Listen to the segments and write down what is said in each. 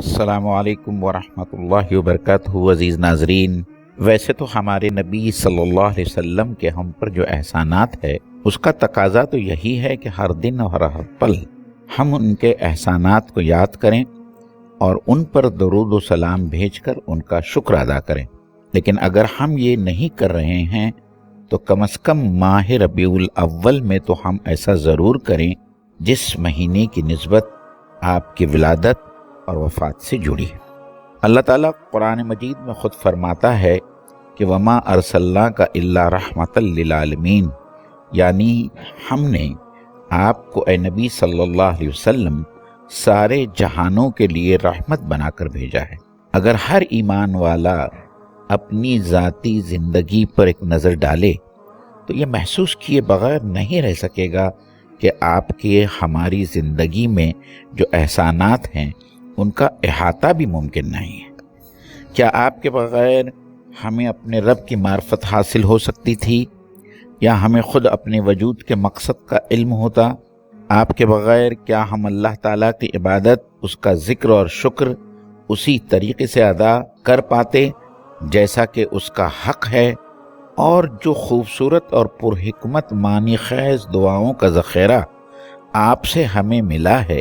السلام علیکم ورحمۃ اللہ وبرکاتہ۔ عزیز ناظرین، ویسے تو ہمارے نبی صلی اللہ علیہ وسلم کے ہم پر جو احسانات ہے اس کا تقاضا تو یہی ہے کہ ہر دن اور ہر پل ہم ان کے احسانات کو یاد کریں اور ان پر درود و سلام بھیج کر ان کا شکر ادا کریں۔ لیکن اگر ہم یہ نہیں کر رہے ہیں تو کم از کم ماہ ربیع الاول میں تو ہم ایسا ضرور کریں جس مہینے کی نسبت آپ کی ولادت اور وفات سے جڑی ہے۔ اللہ تعالیٰ قرآن مجید میں خود فرماتا ہے کہ وما ارسلناک الا رحمۃ للعالمین، یعنی ہم نے آپ کو اے نبی صلی اللہ علیہ وسلم سارے جہانوں کے لیے رحمت بنا کر بھیجا ہے۔ اگر ہر ایمان والا اپنی ذاتی زندگی پر ایک نظر ڈالے تو یہ محسوس کیے بغیر نہیں رہ سکے گا کہ آپ کے ہماری زندگی میں جو احسانات ہیں ان کا احاطہ بھی ممکن نہیں ہے۔ کیا آپ کے بغیر ہمیں اپنے رب کی معرفت حاصل ہو سکتی تھی، یا ہمیں خود اپنے وجود کے مقصد کا علم ہوتا؟ آپ کے بغیر کیا ہم اللہ تعالیٰ کی عبادت، اس کا ذکر اور شکر اسی طریقے سے ادا کر پاتے جیسا کہ اس کا حق ہے؟ اور جو خوبصورت اور پرحکمت معنی خیز دعاؤں کا ذخیرہ آپ سے ہمیں ملا ہے،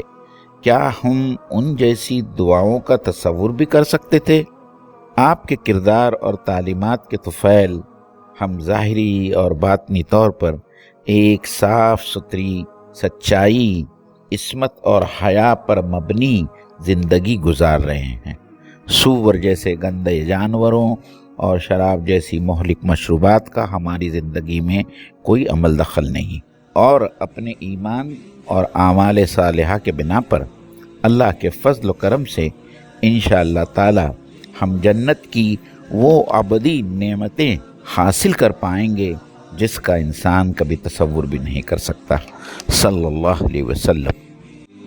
کیا ہم ان جیسی دعاؤں کا تصور بھی کر سکتے تھے؟ آپ کے کردار اور تعلیمات کے طفیل ہم ظاہری اور باطنی طور پر ایک صاف ستھری، سچائی، عصمت اور حیا پر مبنی زندگی گزار رہے ہیں۔ سور جیسے گندے جانوروں اور شراب جیسی مہلک مشروبات کا ہماری زندگی میں کوئی عمل دخل نہیں، اور اپنے ایمان اور اعمال صالحہ کے بنا پر اللہ کے فضل و کرم سے انشاءاللہ تعالی ہم جنت کی وہ ابدی نعمتیں حاصل کر پائیں گے جس کا انسان کبھی تصور بھی نہیں کر سکتا۔ صلی اللہ علیہ وسلم۔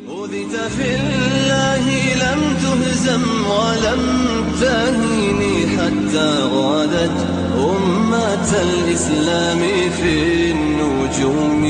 أوذيت في الله لم تهزم ولم تهيني حتى غادت أمة الإسلام في النجوم.